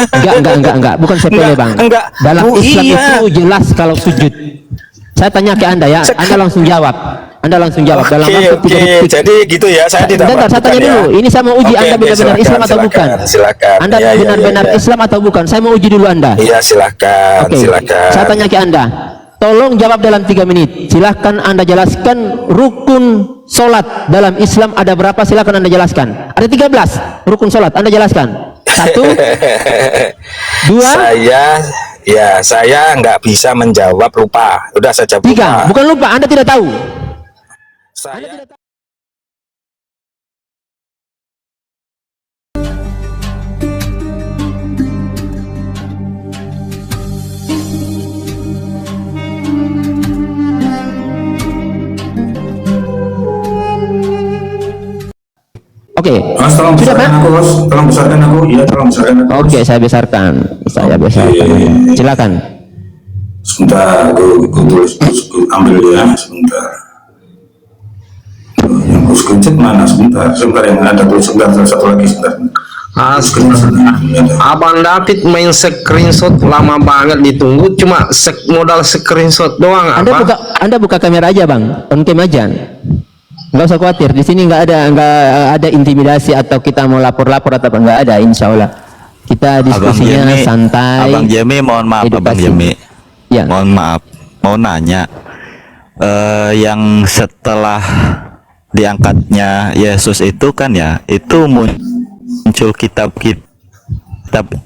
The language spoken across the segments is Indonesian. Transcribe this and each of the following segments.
Enggak, bukan sepele bang. Enggak. Dalam Oh, Islam iya. itu jelas kalau sujud. Saya tanya ke anda ya, anda langsung jawab. Anda langsung jawab dalam waktu 3 detik. Jadi gitu ya, saya tidak Bentar, saya tanya dulu. Ini saya mau uji Anda benar-benar Islam atau bukan? Silakan. Anda Ya, benar-benar ya. Islam atau bukan? Saya mau uji dulu Anda. Iya, silakan. Oke. Silakan. Saya tanya ke Anda. Tolong jawab dalam 3 menit. Silahkan Anda jelaskan rukun solat dalam Islam ada berapa? Silahkan Anda jelaskan. Ada 13 rukun solat. Anda jelaskan. 1, 2, saya nggak bisa menjawab, lupa. Udah saja 3. lupa. Bukan lupa, Anda tidak tahu. Saya Oke. Mas, tolong Sudah, besarkan Pak? aku, Bos. Tolong besarkan aku. Iya, tolong besarkan aku. Bos. Oke, saya besarkan. Silakan. Sebentar, aku tulis, aku ambil ya, sebentar. Yang aku screenshot mana? Sebentar yang ada tulis, sebentar, satu lagi, sebentar. Abang David main screenshot lama banget ditunggu, cuma modal screenshot doang. Anda buka kamera aja bang, on cam aja. Nggak usah khawatir, di sini nggak ada intimidasi atau kita mau lapor-lapor atau apa, nggak ada, insya Allah. Kita diskusinya santai. Abang Jemi, mohon maaf, edukasi. Abang Jemi. Ya. Mohon maaf, mau nanya, yang setelah diangkatnya Yesus itu kan ya, itu muncul kitab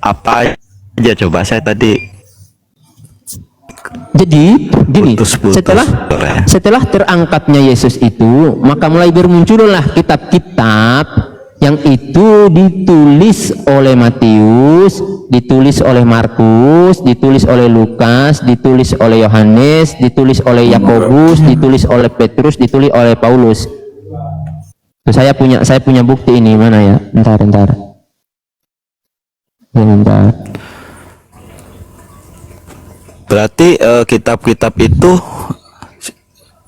apa aja coba, saya tadi jadi gini, putus-putus. setelah terangkatnya Yesus itu, maka mulai bermuncullah kitab-kitab yang itu ditulis oleh Matius, ditulis oleh Markus, ditulis oleh Lukas, ditulis oleh Yohanes, ditulis oleh Yakobus, ditulis oleh Petrus, ditulis oleh Paulus. Tuh, saya punya bukti ini, mana ya? Bentar. Berarti kitab-kitab itu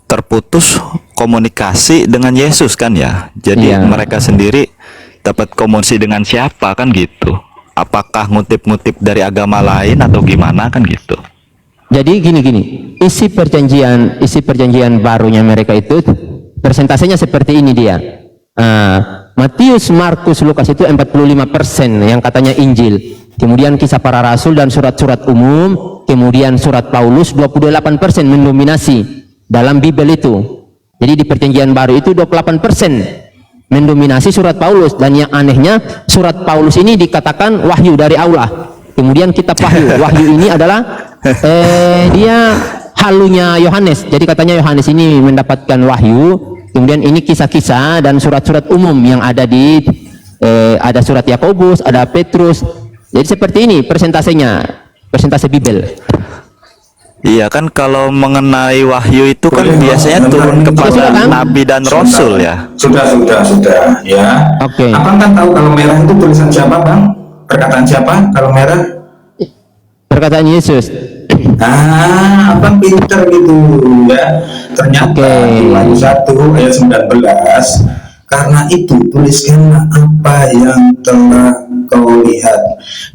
terputus komunikasi dengan Yesus kan ya? Jadi Iya. mereka sendiri dapat komunikasi dengan siapa kan gitu? Apakah ngutip-ngutip dari agama lain atau gimana kan gitu? Jadi gini, isi perjanjian barunya mereka itu persentasenya seperti ini dia. Matius, Markus, Lukas itu 45% yang katanya Injil. Kemudian kisah para rasul dan surat-surat umum, kemudian surat Paulus 28% mendominasi dalam Bible itu. Jadi di perjanjian baru itu 28% mendominasi surat Paulus, dan yang anehnya surat Paulus ini dikatakan wahyu dari Allah. Kemudian kitab wahyu ini adalah dia halunya Yohanes. Jadi katanya Yohanes ini mendapatkan wahyu. Kemudian ini kisah-kisah dan surat-surat umum yang ada di ada surat Yakobus, ada Petrus. Jadi seperti ini persentase Bible. Iya kan, kalau mengenai wahyu itu kan biasanya turun kepada nabi dan rasul ya. Sudah, ya. Oke. Abang kan tahu kalau merah itu tulisan siapa, Bang? Perkataan siapa kalau merah? Perkataan Yesus. Abang pinter gitu ya. Ternyata di Wahyu 1 ayat 19, karena itu tuliskanlah apa yang telah kau lihat,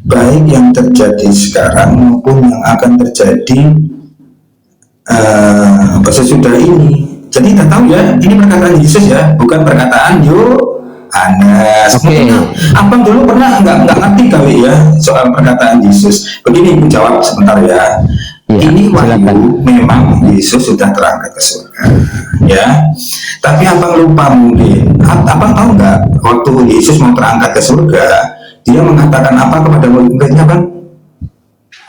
baik yang terjadi sekarang maupun yang akan terjadi sesudah ini. Jadi kita tahu ya, ini perkataan Yesus ya, bukan perkataan Yohanes. Abang dulu pernah nggak ngerti kali ya soal perkataan Yesus. Begini, aku jawab sebentar ya. Ini wahyu, memang Yesus sudah terangkat ke surga, ya. Tapi abang lupa mungkin. Abang tahu nggak, waktu Yesus mau terangkat ke surga, dia mengatakan apa kepada murid-muridnya, Bang?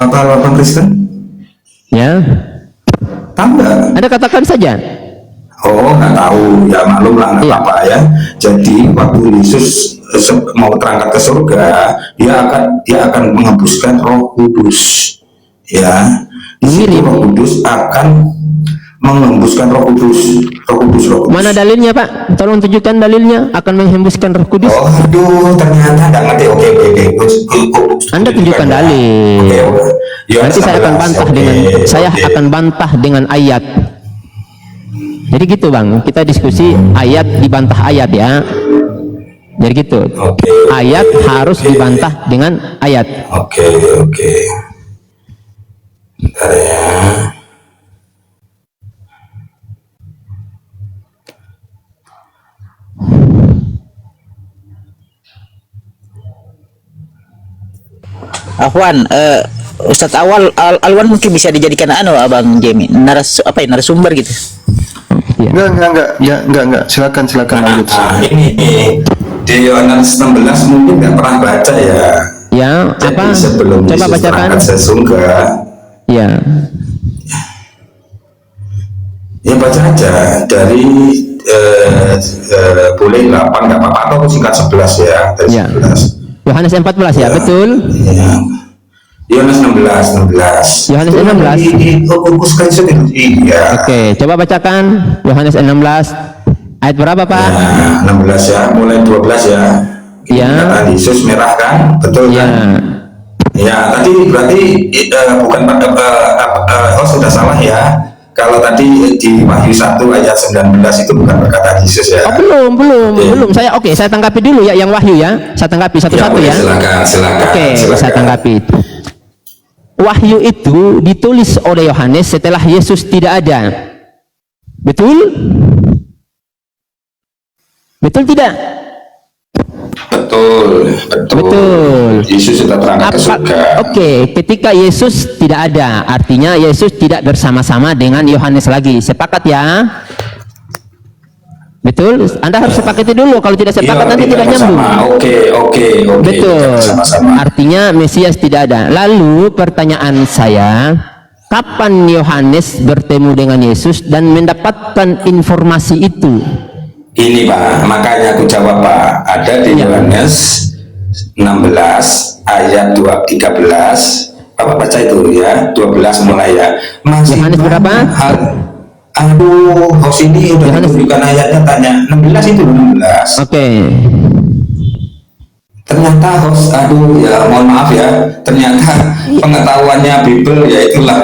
Apa Bang Kristen? Ya. Tahu nggak? Anda katakan saja. Oh, nggak tahu, ya maklum lah, nggak apa-apa ya. Jadi waktu Yesus mau terangkat ke surga, dia akan menghembuskan Roh Kudus, ya. Di situ Roh Kudus akan menghembuskan Roh Kudus. Mana dalilnya, Pak? Tolong tunjukkan dalilnya akan menghembuskan Roh Kudus. Oh, aduh, ternyata nggak ngerti. Oke. Anda tunjukkan dalil. Nanti saya akan bantah dengan ayat. Jadi gitu, Bang. Kita diskusi ayat dibantah ayat ya. Jadi gitu. Oke. Ayat harus dibantah dengan ayat. Oke. Bentar ya. Afwan, Ustadz Alwan mungkin bisa dijadikan Abang Jemi narasumber gitu. Iya. Enggak. Silakan lanjut. Ini di Yohanes 16 mungkin nggak pernah baca ya. Ya, Jadi apa? sebelum Coba Yesus bacakan. berangkat ke surga, Ya. ya baca aja dari boleh 8 nggak apa-apa atau singkat 11 ya, dari Ya. 11. Yohanes 14 ya, betul. Ya. Yohanes 16. Yohanes 16. Fokus ke Yesus itu. Iya. Oke, coba bacakan Yohanes 16 ayat berapa, Pak? Nah, 16 ya, mulai 12 ya. Ini Ya. kata Yesus merah kan, betul Ya. kan? Ya, tadi berarti bukan pada sudah salah ya. Kalau tadi di Wahyu 1 ayat 19 itu bukan perkataan Yesus ya. Oh, belum. Oke. Saya tanggapi dulu ya yang Wahyu ya. Saya tanggapi satu-satu boleh, ya. Silakan. Oke, saya tanggapi. Wahyu itu ditulis oleh Yohanes setelah Yesus tidak ada. Betul? Betul tidak? Betul. Yesus sudah berangkat ke surga. Oke, ketika Yesus tidak ada, artinya Yesus tidak bersama-sama dengan Yohanes lagi. Sepakat ya? Betul? Anda harus sepakati dulu. Kalau tidak sepakat nanti tidak nyambung. Oke. Betul. Sama-sama. Artinya Mesias tidak ada. Lalu pertanyaan saya, kapan Yohanes bertemu dengan Yesus dan mendapatkan informasi itu? Ini Pak, makanya aku jawab Pak. Ada di Ya. Yohanes 16 ayat 13. Bapak baca itu ya, 12 mulai ya. Masih Yohanes berapa? Aduh, host ini udah Yohanes. bukan ayatnya, tanya 16 itu 16. Oke. Ternyata host, aduh ya mohon maaf ya, ternyata pengetahuannya Bible ya itulah.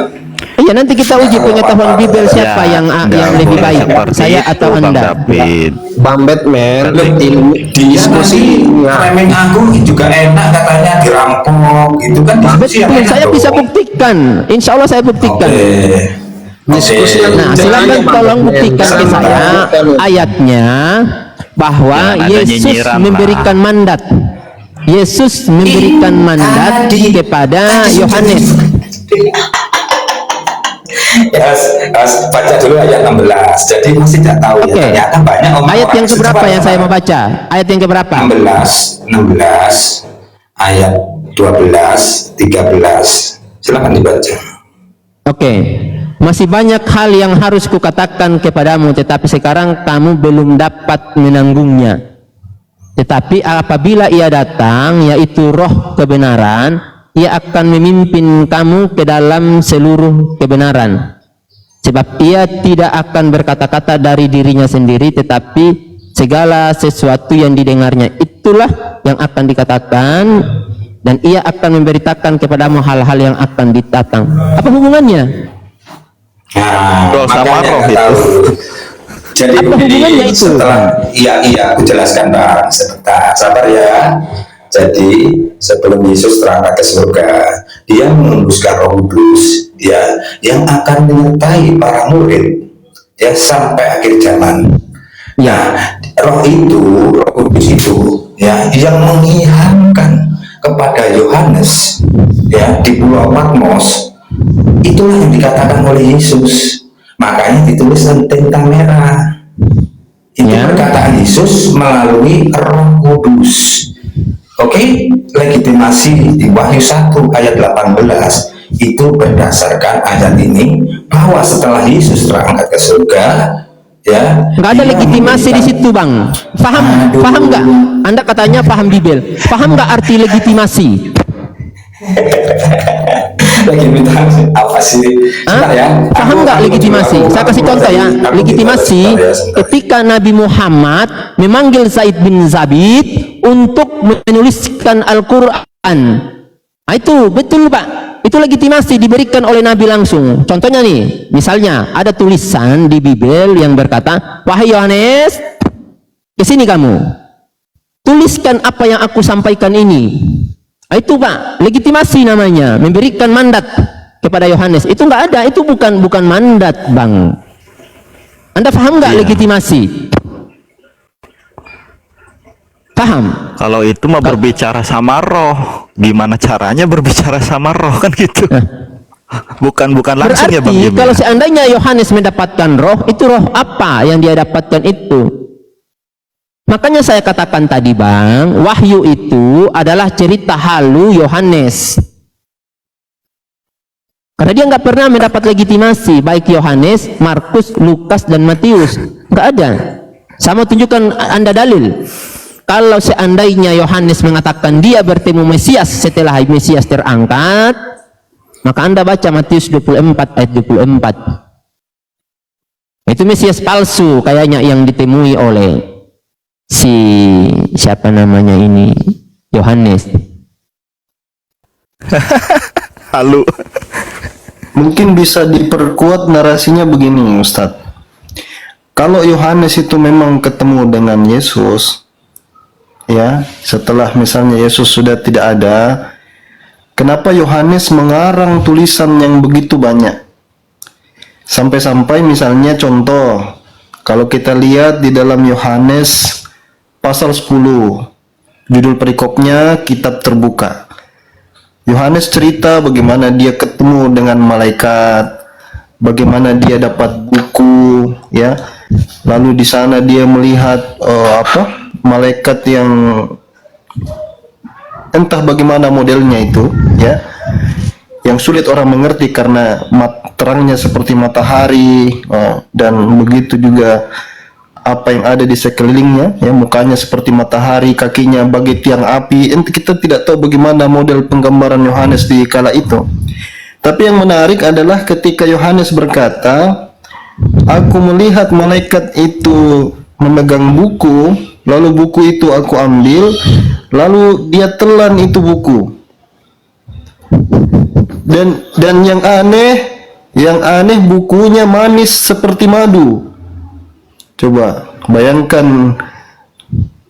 Iya, nanti kita uji pengetahuan Bible siapa yang lebih boleh baik, seperti saya itu, atau Bang Anda. David. Bang Batman Dia diskusi remeng aku juga enak katanya dirampok gitu kan, diskusi yang Betul, enak saya dong. bisa buktikan. Insya Allah saya buktikan. Diskusi yang Nah, silakan tolong buktikan ke saya ayatnya bahwa Jangan ada Yesus nyinyiran lah. memberikan mandat. Yesus memberikan mandat kepada Yohanes. Ya, baca dulu ayat 16. Jadi masih tidak tahu Oke. ya. Ternyata banyak Ayat yang keberapa yang saya mau baca? Ayat yang keberapa? 16 ayat 12 13. Silakan dibaca. Oke. Masih banyak hal yang harus kukatakan kepadamu, tetapi sekarang kamu belum dapat menanggungnya. Tetapi apabila ia datang, yaitu roh kebenaran, ia akan memimpin kamu ke dalam seluruh kebenaran. Sebab ia tidak akan berkata-kata dari dirinya sendiri, tetapi segala sesuatu yang didengarnya itulah yang akan dikatakan, dan ia akan memberitakan kepadamu hal-hal yang akan datang. Apa hubungannya? Nah, Roh sama makanya roh nggak itu. tahu. Jadi Apa hubungannya begini, itu? setelah iya aku jelaskan Bang, sebentar sabar ya. Jadi sebelum Yesus terangkat ke surga, dia mengembuskan Roh Kudus ya, yang akan menyertai para murid ya sampai akhir zaman. Ya, Roh Kudus itu ya yang mengihamkan kepada Yohanes ya di Pulau Patmos. Itulah yang dikatakan oleh Yesus. Makanya ditulis tentang merah. Itu Ya. perkataan Yesus melalui Roh Kudus. Oke, legitimasi di Wahyu 1 ayat 18 itu berdasarkan ayat ini, bahwa setelah Yesus terangkat ke surga, ya, Nggak ada dia legitimasi di memberikan- situ, Bang. Paham nggak? Anda katanya paham Bible. Paham nggak arti legitimasi? Legitimasi apa sih? Sebentar ya. Paham nggak legitimasi? Saya kasih contoh ya. Legitimasi Sebentar. ketika Nabi Muhammad memanggil Zaid bin Zabit untuk menuliskan Al-Quran. Nah, itu betul Pak. Itu legitimasi diberikan oleh Nabi langsung. Contohnya nih, misalnya ada tulisan di Bible yang berkata, wahai Yohanes, ke sini kamu. tuliskan apa yang aku sampaikan ini. Itu Pak, legitimasi namanya, memberikan mandat kepada Yohanes. Itu nggak ada, itu bukan mandat, Bang. Anda paham nggak legitimasi? Paham? Kalau itu mah berbicara sama roh, gimana caranya berbicara sama roh kan gitu? Bukan langsung ya Bang Berarti Jimmy. kalau seandainya Yohanes mendapatkan roh, itu roh apa yang dia dapatkan itu? Makanya saya katakan tadi Bang, wahyu itu adalah cerita halu Yohanes. Karena dia nggak pernah mendapat legitimasi, baik Yohanes, Markus, Lukas, dan Matius. Nggak ada. Saya mau tunjukkan Anda dalil. Kalau seandainya Yohanes mengatakan dia bertemu Mesias setelah Mesias terangkat, maka Anda baca Matius 24 ayat 24. Itu Mesias palsu kayaknya yang ditemui oleh siapa namanya ini, Yohanes. Halu. Mungkin bisa diperkuat narasinya begini, Ustadz. Kalau Yohanes itu memang ketemu dengan Yesus, ya, setelah misalnya Yesus sudah tidak ada, kenapa Yohanes mengarang tulisan yang begitu banyak? Sampai-sampai misalnya contoh, kalau kita lihat di dalam Yohanes pasal 10, judul perikopnya kitab terbuka. Yohanes cerita bagaimana dia ketemu dengan malaikat, bagaimana dia dapat buku, ya. Lalu di sana dia melihat malaikat yang entah bagaimana modelnya itu, ya, yang sulit orang mengerti karena terangnya seperti matahari, dan begitu juga apa yang ada di sekelilingnya, ya, mukanya seperti matahari, kakinya bagai tiang api. Kita tidak tahu bagaimana model penggambaran Yohanes di kala itu. Tapi yang menarik adalah ketika Yohanes berkata, aku melihat malaikat itu memegang buku, lalu buku itu aku ambil, lalu dia telan itu buku. Dan yang aneh bukunya manis seperti madu. Coba bayangkan,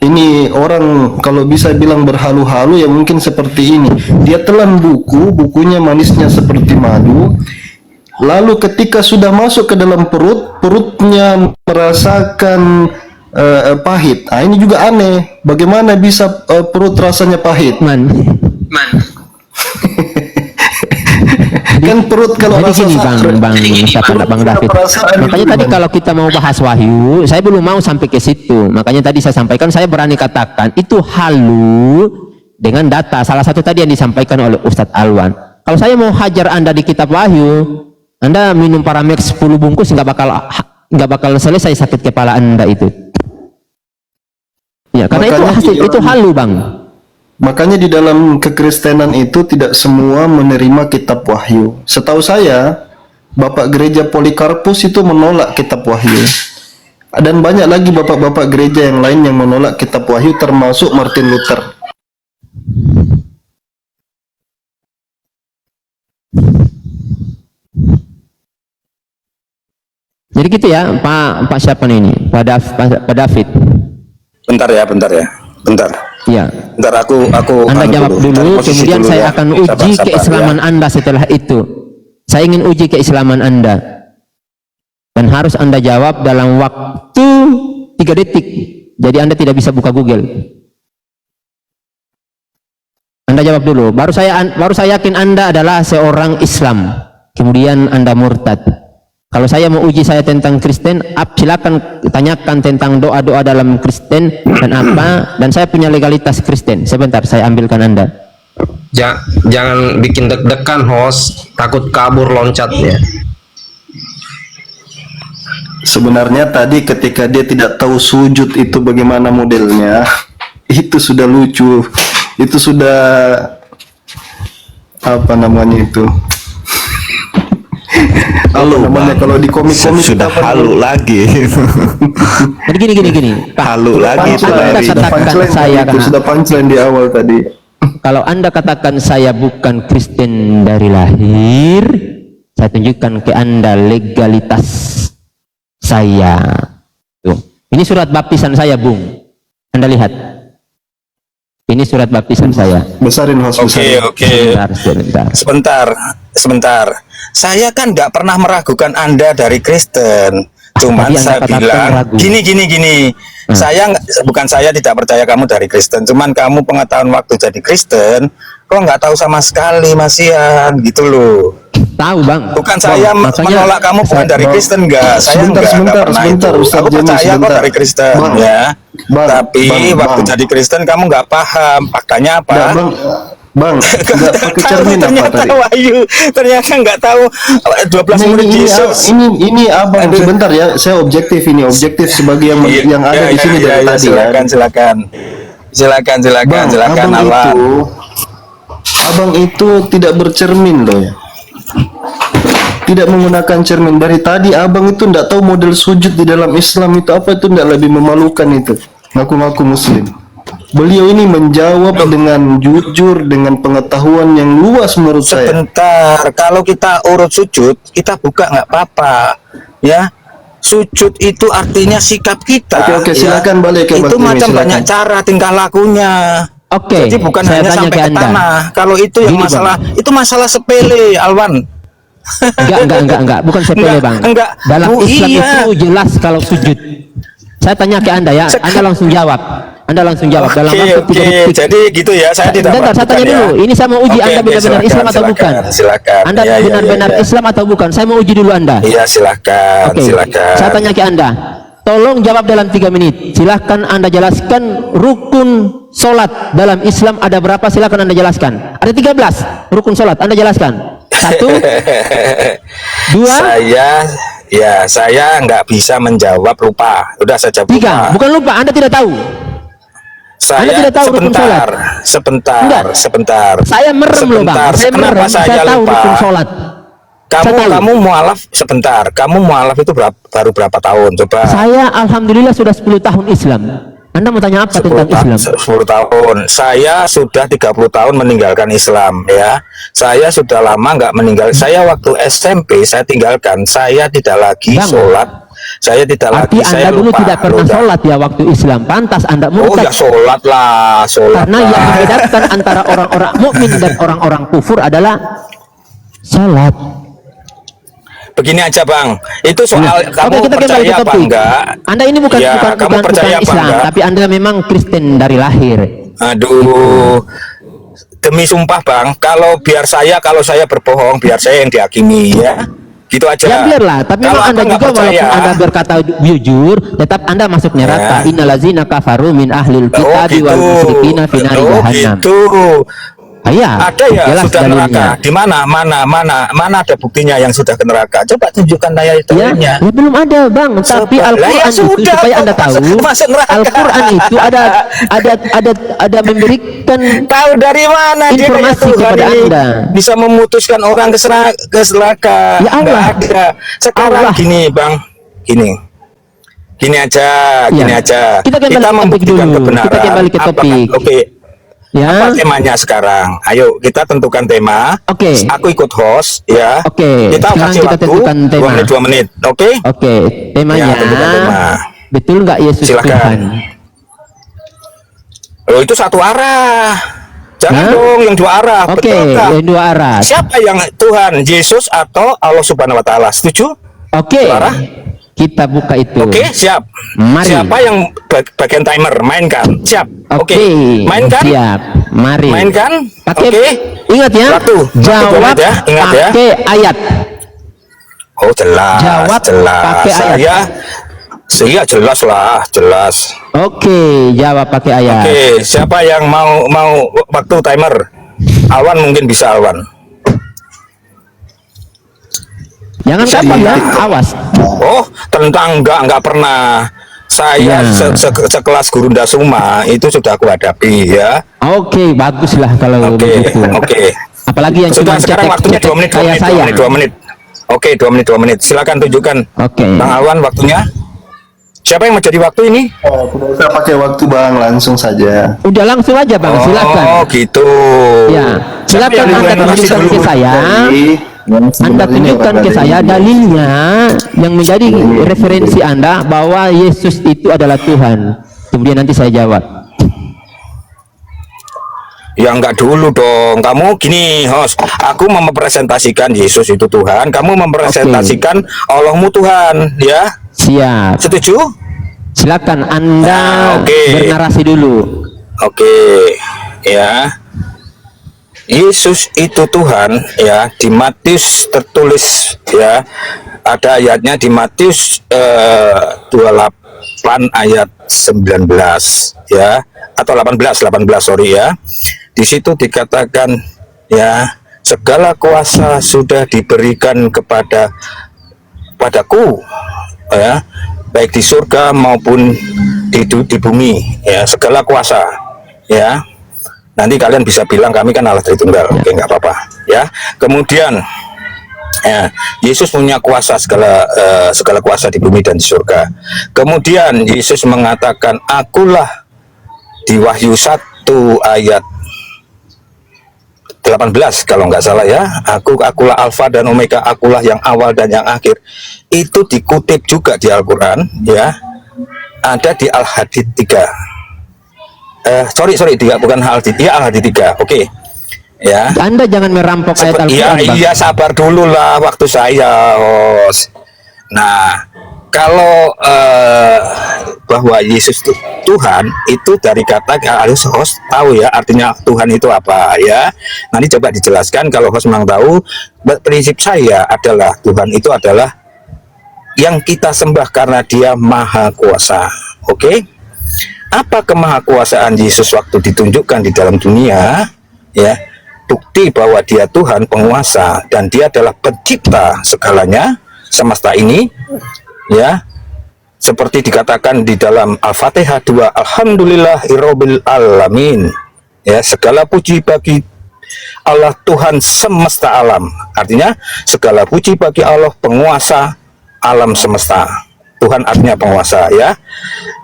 ini orang kalau bisa bilang berhalu-halu ya mungkin seperti ini. Dia telan bukunya manisnya seperti madu. Lalu ketika sudah masuk ke dalam perutnya merasakan pahit. Ini juga aneh. Bagaimana bisa perut rasanya pahit? Man. Kan perut kalau Jadi rasa gini Bang David. Makanya tadi kan? kalau kita mau bahas wahyu, saya belum mau sampai ke situ. Makanya tadi saya sampaikan, saya berani katakan itu halu dengan data. Salah satu tadi yang disampaikan oleh Ustadz Alwan. Kalau saya mau hajar Anda di kitab wahyu, Anda minum Paramex 10 bungkus nggak bakal selesai sakit kepala Anda itu. Ya, karena itu halu Bang. Makanya di dalam kekristenan itu tidak semua menerima kitab wahyu. Setahu saya, Bapak Gereja Polikarpus itu menolak kitab wahyu. Dan banyak lagi bapak-bapak gereja yang lain yang menolak kitab wahyu, termasuk Martin Luther. Jadi gitu ya, Pak siapa ini? Pak David. Bentar ya. Ya. Bentar aku Anda jawab cari dulu, posisi kemudian dulu saya ya. akan uji Sabar, keislaman ya. Anda setelah itu. Saya ingin uji keislaman Anda. Dan harus Anda jawab dalam waktu 3 detik. Jadi Anda tidak bisa buka Google. Anda jawab dulu. Baru saya yakin Anda adalah seorang Islam. Kemudian Anda murtad. Kalau saya mau uji saya tentang Kristen, silakan tanyakan tentang doa-doa dalam Kristen dan apa, dan saya punya legalitas Kristen. Sebentar, saya ambilkan Anda. Jangan bikin deg-degan host, takut kabur loncatnya. Sebenarnya tadi ketika dia tidak tahu sujud itu bagaimana modelnya, itu sudah lucu. Itu sudah apa namanya itu? Halu namanya Bang. kalau di komik-komik Sudah apa halu lagi. Jadi gini. Pak, Halu lagi itu Anda dari katakan saya itu sudah punchline di awal tadi. kalau Anda katakan saya bukan Kristen dari lahir, saya tunjukkan ke Anda legalitas saya. Tuh. Ini surat baptisan saya, Bung. Anda lihat. Ini surat baptisan saya. Besarin host, besarin. Oke. Sebentar. Sebentar. Saya kan nggak pernah meragukan Anda dari Kristen. Cuman Tadi Anda saya katakan bilang ragu. gini. Bukan saya tidak percaya kamu dari Kristen. Cuman kamu pengetahuan waktu jadi Kristen, kok nggak tahu sama sekali, Mas Ian, gitu loh. Tahu bang. Bukan saya maksudnya menolak kamu bukan dari Kristen, enggak. Saya Sebentar, enggak pernah sebentar, itu. Ustaz Aku James, percaya kok sebentar. dari Kristen, Bang, ya. bang, Tapi waktu bang. jadi Kristen kamu nggak paham. Faktanya apa? Nggak, bang, nggak pakai cermin apa Ternyata tadi? Wahyu, ternyata nggak tahu 12 Nah, murid Yesus. ini abang Aduh. sebentar ya, saya objektif sebagai yang ada di sini dari tadi ya. Silakan Abang itu tidak bercermin loh ya. Tidak menggunakan cermin. Dari tadi abang itu tidak tahu model sujud di dalam Islam itu apa, itu tidak lebih memalukan itu. Ngaku-ngaku muslim. Beliau ini menjawab dengan jujur, dengan pengetahuan yang luas menurut saya. Sebentar, kalau kita urut sujud, kita buka nggak apa-apa, ya. Sujud itu artinya sikap kita. Oke, ya. silakan balik ke Itu Bang Timi, macam silakan. banyak cara tingkah lakunya. Oke, Jadi bukan saya hanya tanya sampai ke ke Anda. tanah. Kalau itu yang Gini, masalah, itu masalah sepele, Alwan. Enggak, bukan sepele Enggak, bang. enggak. Dalam Oh, Islam iya. itu jelas kalau sujud. Saya tanya ke Anda ya, Anda langsung jawab. Anda langsung jawab dalam waktu 3 detik. Jadi gitu ya, saya tidak Bentar, saya tanya meragukan ya. dulu. Ini saya mau uji Oke, Anda benar-benar silakan, Islam atau bukan? Silakan. Anda Ya, ya, benar-benar ya, ya. Islam atau bukan? Saya mau uji dulu Anda. Iya, silakan, Oke, silakan. saya tanya ke Anda. Tolong jawab dalam 3 menit. Silakan Anda jelaskan rukun solat dalam Islam ada berapa? Silakan Anda jelaskan. Ada 13 rukun solat. Anda jelaskan. 1, 2, saya nggak bisa menjawab, lupa. Udah saya jawab 3. lupa. Bukan lupa, Anda tidak tahu. Anda tidak tahu rukun sholat. Enggak. Sebentar. Saya merem loh bang. Saya Kenapa merem. Saya tahu lupa? rukun sholat. Saya tahu. Kamu mualaf sebentar. Kamu mualaf itu baru berapa tahun? Coba. Saya alhamdulillah sudah 10 tahun Islam. Anda mau tanya apa tentang Islam? 10 tahun. Saya sudah 30 tahun meninggalkan Islam, ya. Saya sudah lama nggak meninggal. Saya waktu SMP saya tinggalkan. Saya tidak lagi Bang, sholat. Saya tidak Arti lagi. Anda Saya dulu lupa. tidak pernah Udah. sholat ya waktu Islam. Pantas Anda Oh murtad. ya sholat lah, sholat. Karena yang membedakan antara orang-orang mukmin dan orang-orang kufur adalah sholat. Begini aja bang, itu soal kamu Oke, kita kembali percaya ke apa topik. enggak? Anda ini bukan Ya, bukan kamu bukan, percaya bukan apa Islam, enggak? tapi Anda memang Kristen dari lahir. Aduh, demi sumpah bang, kalau saya berbohong, biar saya yang dihakimi ya, gitu aja. Ya biarlah, tapi Kalau memang Anda Abang nggak juga percaya, walaupun Anda berkata jujur, tetap Anda masuk neraka. Ya. Innallazina kafaru min ahlil kitabi wal musyrikina fi nari jahannam. gitu. Ya, Ada ya jelas sudah neraka. dalilnya. Di mana ada buktinya yang sudah ke neraka? Coba tunjukkan Ya, dalilnya. ya belum ada bang, tapi Coba. Lah, Al-Quran ya itu sudah, supaya kok Anda tahu, masuk neraka? Al-Quran itu ada memberikan Tahu dari mana dia kayak informasi Tuhan kepada ini Anda. bisa memutuskan orang ke neraka? Ya Allah. Nggak ada. Sekarang Allah. gini bang, gini aja. Kita kembali ke topik membuktikan dulu. kebenaran. Kita kembali ke topik. Oke. Ya. Apa temanya sekarang? Ayo kita tentukan tema. Oke. Aku ikut host ya. Oke, Kita sekarang kasih kita waktu tentukan tema. 2 menit. Oke. Oke, temanya Ya, tentukan tema. betul nggak Yesus Silakan. Tuhan? Oh itu satu arah. Jangan Hah? dong yang 2 arah. Oke, Betulkah? yang 2 arah. Siapa yang Tuhan? Yesus atau Allah Subhanahu wa taala? Setuju? Oke, Suara? kita buka itu. Oke, siap. Mari. Siapa yang bagian timer? Mainkan. Siap. Oke, Mainkan. siap. Mari. Mainkan. Pakai, Oke. ingat ya. Waktu 2 Jawab menit ya. Ingat ya. pakai ayat. Oh, jelas. Jawab jelas. pakai ayat. Saya jelas lah, jelas. Oke, jawab pakai ayat. Oke, siapa yang mau waktu timer? Alwan mungkin bisa Alwan. Jangan gampang ya, awas. Oh, tentang enggak pernah. Saya Ya. sekelas Guru Ndasuma itu sudah aku hadapi ya. Oke, baguslah kalau Oke, begitu. oke. Apalagi yang Sudah cuma sekarang waktunya 2 menit, 2 kayak menit, 2 saya. menit, 2 menit. Oke, 2 menit, 2 menit. Silakan tunjukkan. Oke. Bang Alwan waktunya. Siapa yang mau jadi waktu ini? Tidak usah pakai waktu bang, langsung saja. Udah langsung aja bang, silakan. Oh, gitu. Ya, Siapa silakan yang Anda mulai tunjukkan dulu? ke saya. Anda tunjukkan ke saya dalilnya yang menjadi referensi Anda bahwa Yesus itu adalah Tuhan. Kemudian nanti saya jawab. Ya enggak dulu dong. Kamu gini, host. Aku mempresentasikan Yesus itu Tuhan. Kamu mempresentasikan Allahmu Tuhan, ya. Siap. Setuju? Silakan Anda bernarasi dulu. Oke, ya. Yesus itu Tuhan, ya. Di Matius tertulis, ya. Ada ayatnya di Matius 28 ayat 19, ya. Atau 18 sorry ya. Di situ dikatakan, ya, segala kuasa sudah diberikan padaku, ya, baik di surga maupun di bumi, ya, segala kuasa, ya. Nanti kalian bisa bilang kami kan Allah Tritunggal, oke, nggak apa-apa, ya. Kemudian, ya, Yesus punya kuasa segala kuasa di bumi dan di surga. Kemudian Yesus mengatakan, akulah, di Wahyu 1 ayat 18 kalau nggak salah ya, akulah Alfa dan Omega, akulah yang awal dan yang akhir. Itu dikutip juga di Al-Quran, ya, ada di Al-Hadid 3. Sorry, bukan Al-Hadid, ya Al-Hadid 3, oke. Ya. Anda jangan merampok ayat Al-Quran. Iya, sabar dulu lah waktu saya, host. Nah, kalau bahwa Yesus itu Tuhan, itu dari kata harus host tahu ya artinya Tuhan itu apa ya. Nanti coba dijelaskan kalau host memang tahu. Prinsip saya adalah Tuhan itu adalah yang kita sembah karena Dia Maha Kuasa. Oke? Apa kemahakuasaan Yesus waktu ditunjukkan di dalam dunia? Ya, bukti bahwa Dia Tuhan penguasa dan Dia adalah pencipta segalanya, semesta ini. Ya, seperti dikatakan di dalam Al-Fatihah 2, Alhamdulillahirabbil alamin. Ya, segala puji bagi Allah Tuhan semesta alam. Artinya segala puji bagi Allah penguasa alam semesta. Tuhan artinya penguasa, ya.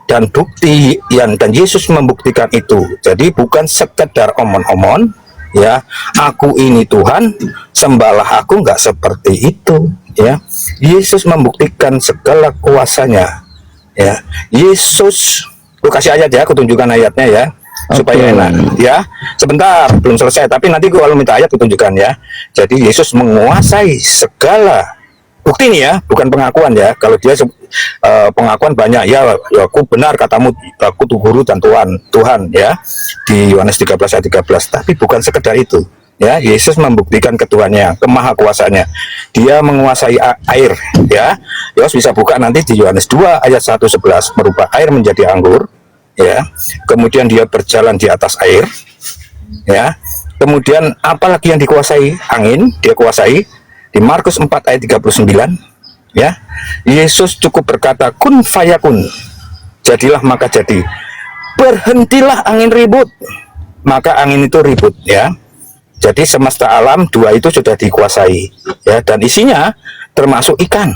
Dan bukti dan Yesus membuktikan itu. Jadi bukan sekedar omon-omon, ya. Aku ini Tuhan, sembahlah aku, nggak seperti itu, ya. Yesus membuktikan segala kuasanya. Ya, Yesus, aku kasih ayat ya, aku tunjukkan ayatnya ya, supaya enak ya. Sebentar, belum selesai, tapi nanti kalau minta ayat aku tunjukkan ya. Jadi Yesus menguasai segala, bukti nih ya, bukan pengakuan ya. Kalau dia pengakuan banyak ya, aku benar katamu, aku tuh guru dan Tuhan ya, di Yohanes 13 ayat 13. Tapi bukan sekedar itu. Ya, Yesus membuktikan ketuhannya, kemahakuasaannya. Dia menguasai air, ya. Yos bisa buka nanti di Yohanes 2 ayat 1:11, merubah air menjadi anggur, ya. Kemudian dia berjalan di atas air, ya. Kemudian apalagi yang dikuasai? Angin, dia kuasai. Di Markus 4 ayat 39, ya. Yesus cukup berkata, kun fayakun. Jadilah maka jadi. Berhentilah angin ribut. Maka angin itu ribut, ya. Jadi semesta alam dua itu sudah dikuasai, ya, dan isinya termasuk ikan.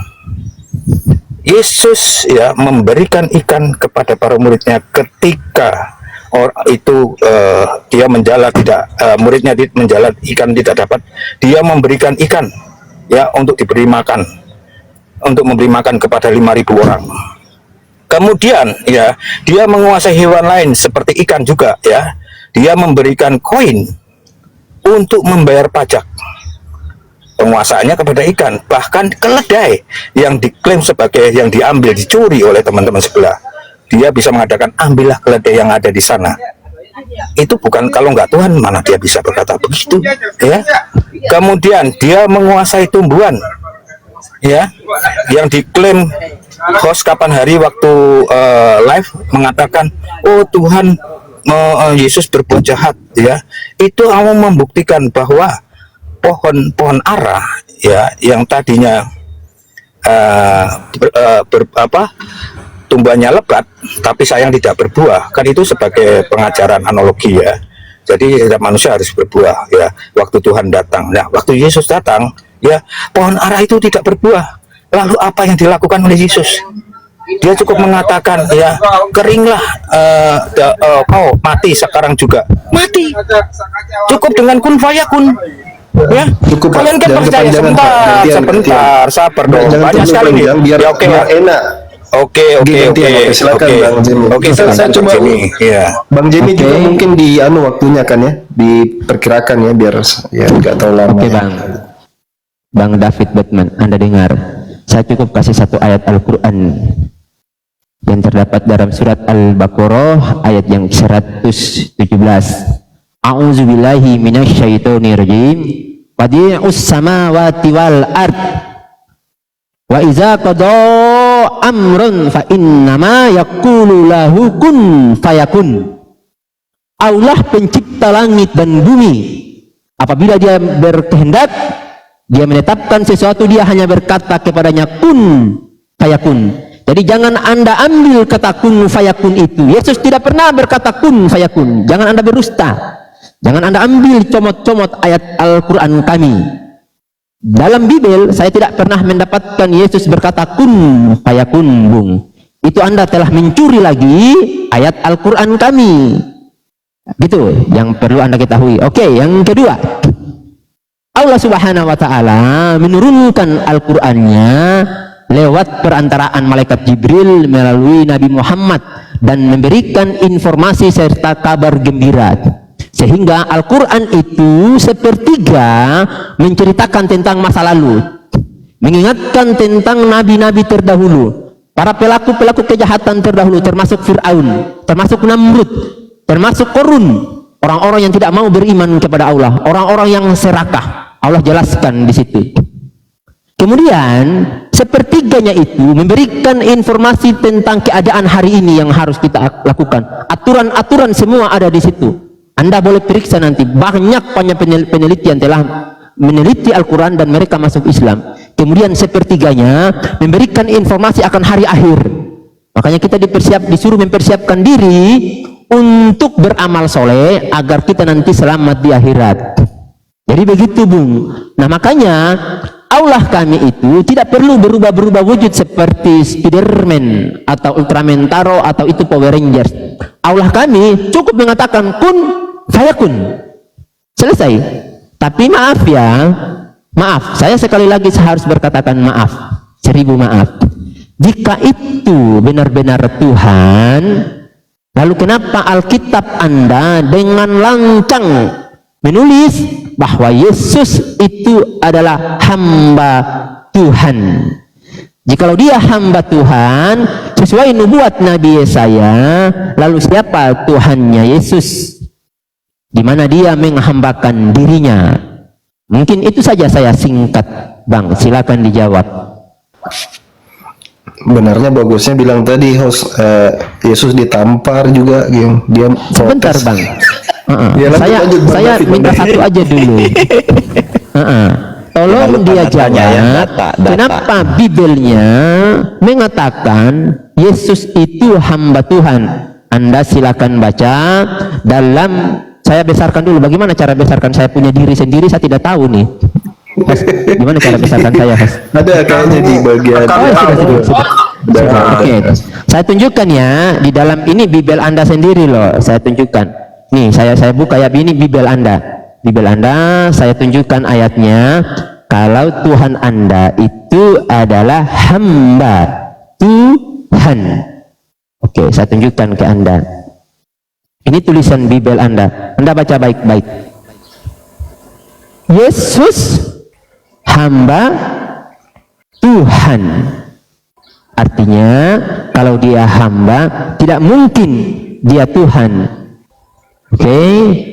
Yesus ya memberikan ikan kepada para muridnya ketika dia menjala muridnya menjala ikan tidak dapat, dia memberikan ikan ya untuk memberi makan kepada 5.000 orang. Kemudian ya dia menguasai hewan lain seperti ikan juga ya, dia memberikan koin untuk membayar pajak. Penguasaannya kepada ikan, bahkan keledai yang diklaim sebagai yang diambil, dicuri oleh teman-teman sebelah, dia bisa mengatakan ambillah keledai yang ada di sana. Itu bukan, kalau nggak Tuhan mana dia bisa berkata begitu ya. Kemudian dia menguasai tumbuhan ya, yang diklaim host kapan hari waktu live mengatakan, oh Tuhan, Yesus berbuat jahat ya. Itu mau membuktikan bahwa pohon ara ya yang tadinya tumbuhannya lebat tapi sayang tidak berbuah, kan itu sebagai pengajaran analogi ya. Jadi manusia harus berbuah ya waktu Tuhan datang. Nah, waktu Yesus datang ya pohon ara itu tidak berbuah. Lalu apa yang dilakukan oleh Yesus? Dia cukup mengatakan ya keringlah, kau mati sekarang juga mati. Cukup dengan kun fayakun ya. Cukup, kalian kan jangan percaya. kepanjangan, Sebentar, sabar dong, jangan banyak sekali nih biar ya, oke ya. enak. Oke. Gantian, silakan Oke. Bang Jimmy. Oke, Saya silakan coba Bang Jimmy. Iya. Bang Jimmy Oke. juga mungkin di waktunya kan ya, diperkirakan ya biar ya nggak terlalu lama. Oke ya. Bang. Bang David Batman, Anda dengar. Saya cukup kasih satu ayat Al-Quran yang terdapat dalam surat Al-Baqarah ayat yang 117. A'udzubillahi minasyaitonirrajim. Badi'us samawati wal ard. Wa iza qada amrun fa innama yaqulu lahu kun fayakun. Allah pencipta langit dan bumi. Apabila dia berkehendak, dia menetapkan sesuatu, dia hanya berkata kepadanya kun fayakun. Jadi jangan Anda ambil kata kun fayakun itu. Yesus tidak pernah berkata kun fayakun. Jangan Anda berdusta. Jangan Anda ambil comot-comot ayat Al-Quran kami. Dalam Bible saya tidak pernah mendapatkan Yesus berkata kun fayakun, Bung. Itu Anda telah mencuri lagi ayat Al-Quran kami. Gitu yang perlu Anda ketahui. Oke, yang kedua, Allah Subhanahu wa taala menurunkan Al-Qur'annya lewat perantaraan malaikat Jibril melalui Nabi Muhammad dan memberikan informasi serta kabar gembira. Sehingga Al-Quran itu sepertiga menceritakan tentang masa lalu, mengingatkan tentang nabi-nabi terdahulu, para pelaku-pelaku kejahatan terdahulu, termasuk Fir'aun, termasuk Namrud, termasuk Korun, orang-orang yang tidak mau beriman kepada Allah, orang-orang yang serakah. Allah jelaskan di situ. Kemudian sepertiganya itu memberikan informasi tentang keadaan hari ini yang harus kita lakukan. Aturan-aturan semua ada di situ. Anda boleh periksa nanti. Banyak peneliti yang telah meneliti Al-Quran dan mereka masuk Islam. Kemudian sepertiganya memberikan informasi akan hari akhir. Makanya kita disuruh mempersiapkan diri untuk beramal soleh agar kita nanti selamat di akhirat. Jadi begitu, Bung. Nah, makanya Allah kami itu tidak perlu berubah-berubah wujud seperti Spiderman atau Ultraman Taro atau itu Power Rangers. Allah kami cukup mengatakan kun fayakun. Selesai. Tapi maaf ya, maaf. Saya sekali lagi harus berkatakan maaf. 1000 maaf. Jika itu benar-benar Tuhan, lalu kenapa Alkitab Anda dengan lancang menulis bahwa Yesus itu adalah hamba Tuhan? Jikalau dia hamba Tuhan sesuai nubuat Nabi Yesaya, lalu siapa Tuhannya Yesus? Di mana dia menghambakan dirinya? Mungkin itu saja saya singkat, Bang. Silakan dijawab. Benarnya bagusnya bilang tadi host Yesus ditampar juga, dia Sebentar, protes. Bang. Ya, lanjut, Bang Saya David, minta Bang satu aja dulu. Tolong Jangan lupa dia datanya jawab. ya, data. Kenapa Bibelnya mengatakan Yesus itu hamba Tuhan? Anda silakan baca dalam. Saya besarkan dulu. Bagaimana cara besarkan? Saya punya diri sendiri, saya tidak tahu nih. Mas, gimana cara besarkan saya, Mas? Ada kayaknya di bagian. Sudah. Oke. Saya tunjukkan ya, di dalam ini Bibel Anda sendiri loh. Saya tunjukkan. Nih, saya buka ya, ini Bibel Anda. Bibel Anda, saya tunjukkan ayatnya. Kalau Tuhan Anda itu adalah hamba Tuhan. Oke, saya tunjukkan ke Anda. Ini tulisan Bibel Anda. Anda baca baik-baik. Yesus hamba Tuhan. Artinya kalau dia hamba tidak mungkin dia Tuhan. Oke,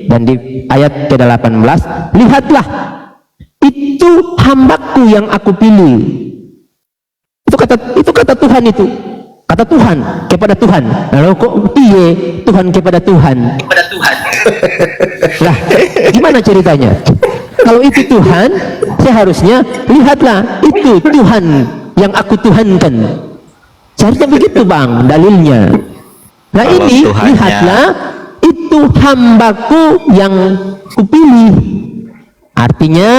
dan di ayat ke-18, lihatlah itu hambaku yang aku pilih. Itu kata Tuhan itu. Kata Tuhan kepada Tuhan. Lalu kok piye Tuhan kepada Tuhan? Lah, gimana ceritanya? Kalau itu Tuhan, seharusnya lihatlah itu Tuhan yang aku tuhankan. Seharusnya begitu, Bang, dalilnya. Nah, Kalau ini Tuhannya- lihatlah itu hambaku yang kupilih. Artinya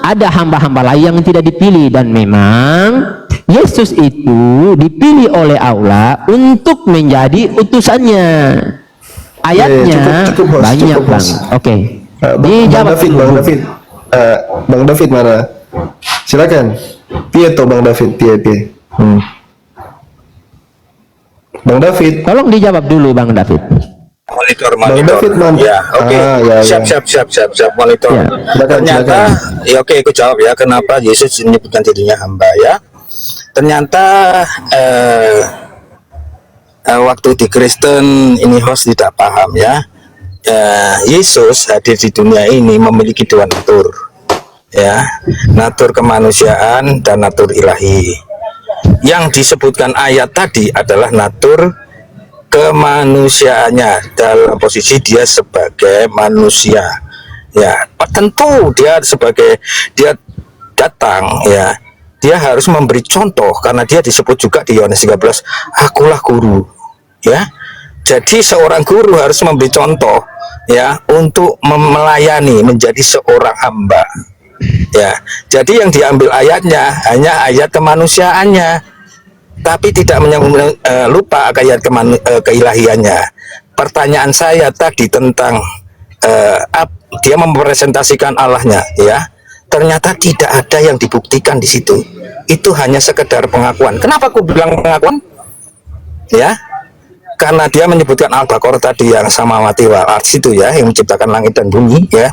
ada hamba-hamba lain yang tidak dipilih, dan memang Yesus itu dipilih oleh Allah untuk menjadi utusannya. Ayatnya cukup, Host, banyak, cukup, Bang. Host. Oke. Bang Dijawab David, dulu. Bang David mana? Silakan. Piye to Bang David, piye. Bang David. Tolong dijawab dulu Bang David. Monitor. David, Man. Ya, oke. Ya, Siap monitor. Ya. Ternyata, ya oke, aku jawab ya. Kenapa Yesus menyebutkan dirinya hamba ya? Ternyata waktu di Kristen ini host tidak paham ya. Yesus hadir di dunia ini memiliki dua natur, ya, natur kemanusiaan dan natur ilahi. Yang disebutkan ayat tadi adalah natur kemanusiaannya dalam posisi dia sebagai manusia, ya. Tentu dia datang, ya. Dia harus memberi contoh karena dia disebut juga di Yohanes 13, akulah guru, ya. Jadi seorang guru harus memberi contoh, ya, untuk melayani, menjadi seorang hamba, ya. Jadi yang diambil ayatnya hanya ayat kemanusiaannya, tapi tidak lupa ayat keilahiannya. Pertanyaan saya tadi tentang dia mempresentasikan Allahnya, ya. Ternyata tidak ada yang dibuktikan di situ. Itu hanya sekedar pengakuan. Kenapa aku bilang pengakuan? Ya. Karena dia menyebutkan Al-Baqarah tadi yang samawati wal ardh itu, ya, yang menciptakan langit dan bumi, ya.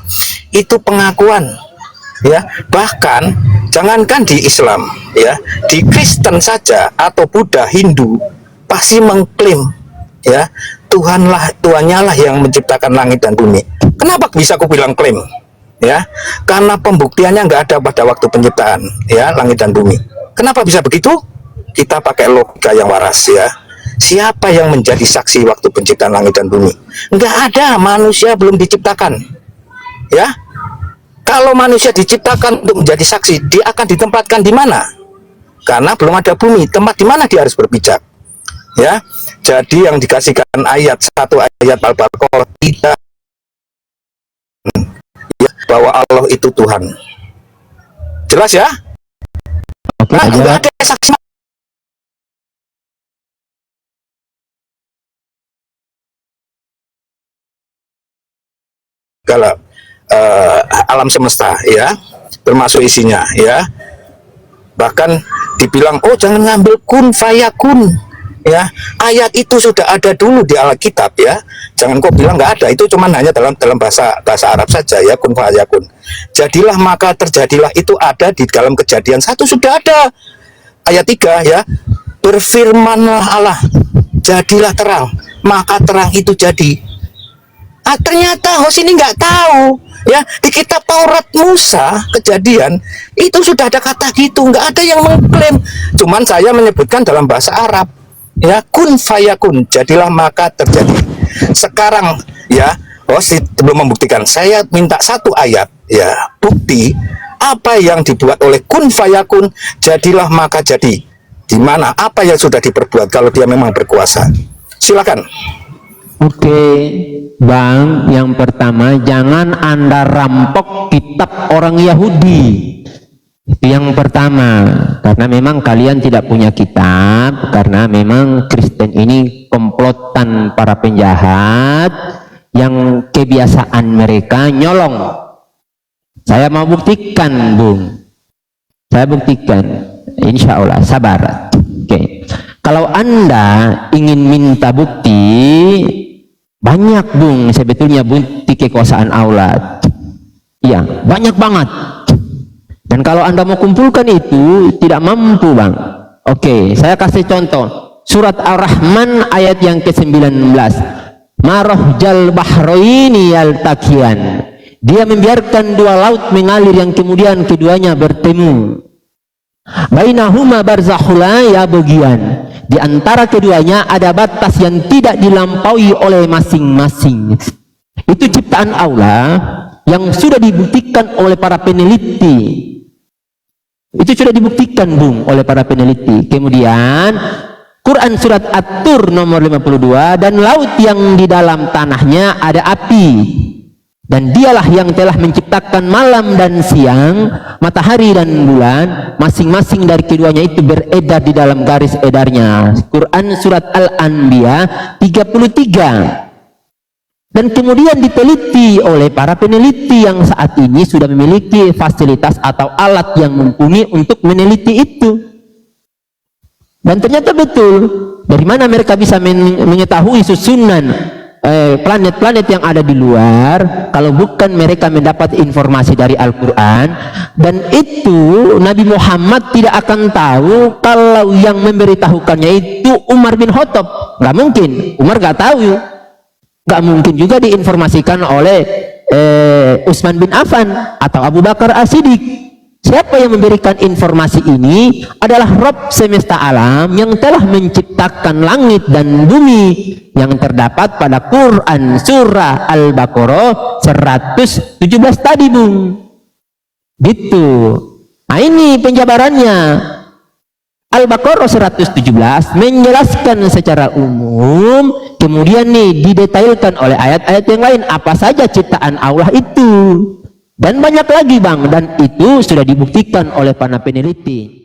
Itu pengakuan, ya. Bahkan jangankan di Islam, ya, di Kristen saja atau Buddha, Hindu pasti mengklaim, ya, Tuhannya lah yang menciptakan langit dan bumi. Kenapa bisa aku bilang klaim? Ya, karena pembuktiannya nggak ada pada waktu penciptaan, ya, langit dan bumi. Kenapa bisa begitu? Kita pakai logika yang waras, ya. Siapa yang menjadi saksi waktu penciptaan langit dan bumi? Nggak ada, manusia belum diciptakan, ya. Kalau manusia diciptakan untuk menjadi saksi, dia akan ditempatkan di mana? Karena belum ada bumi, tempat di mana dia harus berpijak, ya. Jadi yang dikasihkan ayat, satu ayat Al-Baqarah tidak, ya, bahwa Allah itu Tuhan. Jelas, ya? Oke, Nah, aja. nggak ada saksi. Kalau alam semesta, ya, termasuk isinya, ya. Bahkan dibilang, oh jangan ngambil kun fayakun, ya. Ayat itu sudah ada dulu di Alkitab, ya. Jangan kok bilang nggak ada. Itu cuman hanya dalam bahasa Arab saja, ya, kun fayakun. Jadilah maka terjadilah, itu ada di dalam Kejadian 1, sudah ada. Ayat 3, ya. Berfirmanlah Allah, jadilah terang, maka terang itu jadi. Ternyata host ini nggak tahu, ya. Di kitab Taurat Musa Kejadian itu sudah ada kata gitu, nggak ada yang mengklaim. Cuman saya menyebutkan dalam bahasa Arab, ya, kun fayakun, jadilah maka terjadi. Sekarang, ya, host belum membuktikan. Saya minta satu ayat, ya, bukti apa yang dibuat oleh kun fayakun, jadilah maka jadi. Di mana apa yang sudah diperbuat kalau dia memang berkuasa? Silakan. Oke, Bang, yang pertama, jangan Anda rampok kitab orang Yahudi. Itu yang pertama, karena memang kalian tidak punya kitab, karena memang Kristen ini komplotan para penjahat yang kebiasaan mereka nyolong. Saya mau buktikan, Bung. Saya buktikan, insya Allah, sabar. Oke. Kalau Anda ingin minta bukti, banyak, Bung, sebetulnya bukti kekuasaan Allah. Iya, banyak banget. Dan kalau Anda mau kumpulkan itu, tidak mampu, Bang. Oke, saya kasih contoh. Surat Ar-Rahman ayat yang ke-19. Marahjal bahraini yaltaqiyan. Dia membiarkan dua laut mengalir yang kemudian keduanya bertemu. Bainahuma barzakhun la yabghiyan. Di antara keduanya ada batas yang tidak dilampaui oleh masing-masing. Itu ciptaan Allah yang sudah dibuktikan oleh para peneliti. Itu sudah dibuktikan, Bung, oleh para peneliti. Kemudian Quran surat At-Tur nomor 52, dan laut yang di dalam tanahnya ada api. Dan dialah yang telah menciptakan malam dan siang, matahari dan bulan, masing-masing dari keduanya itu beredar di dalam garis edarnya. Quran surat Al-Anbiya 33. Dan kemudian diteliti oleh para peneliti yang saat ini sudah memiliki fasilitas atau alat yang mumpuni untuk meneliti itu. Dan ternyata betul, Dari mana mereka bisa mengetahui susunan planet-planet yang ada di luar kalau bukan mereka mendapat informasi dari Al-Quran? Dan itu Nabi Muhammad tidak akan tahu kalau yang memberitahukannya itu Umar bin Khattab. Nggak mungkin, Umar nggak tahu. Nggak mungkin juga diinformasikan oleh Utsman bin Affan atau Abu Bakar As-Siddiq. Siapa yang memberikan informasi ini adalah Rabb semesta alam yang telah menciptakan langit dan bumi, yang terdapat pada Quran surah Al-Baqarah 117 tadi, Bung. Gitu. Nah, ini penjabarannya. Al-Baqarah 117 menjelaskan secara umum, kemudian nih didetailkan oleh ayat-ayat yang lain apa saja ciptaan Allah itu. Dan banyak lagi, Bang, dan itu sudah dibuktikan oleh para peneliti.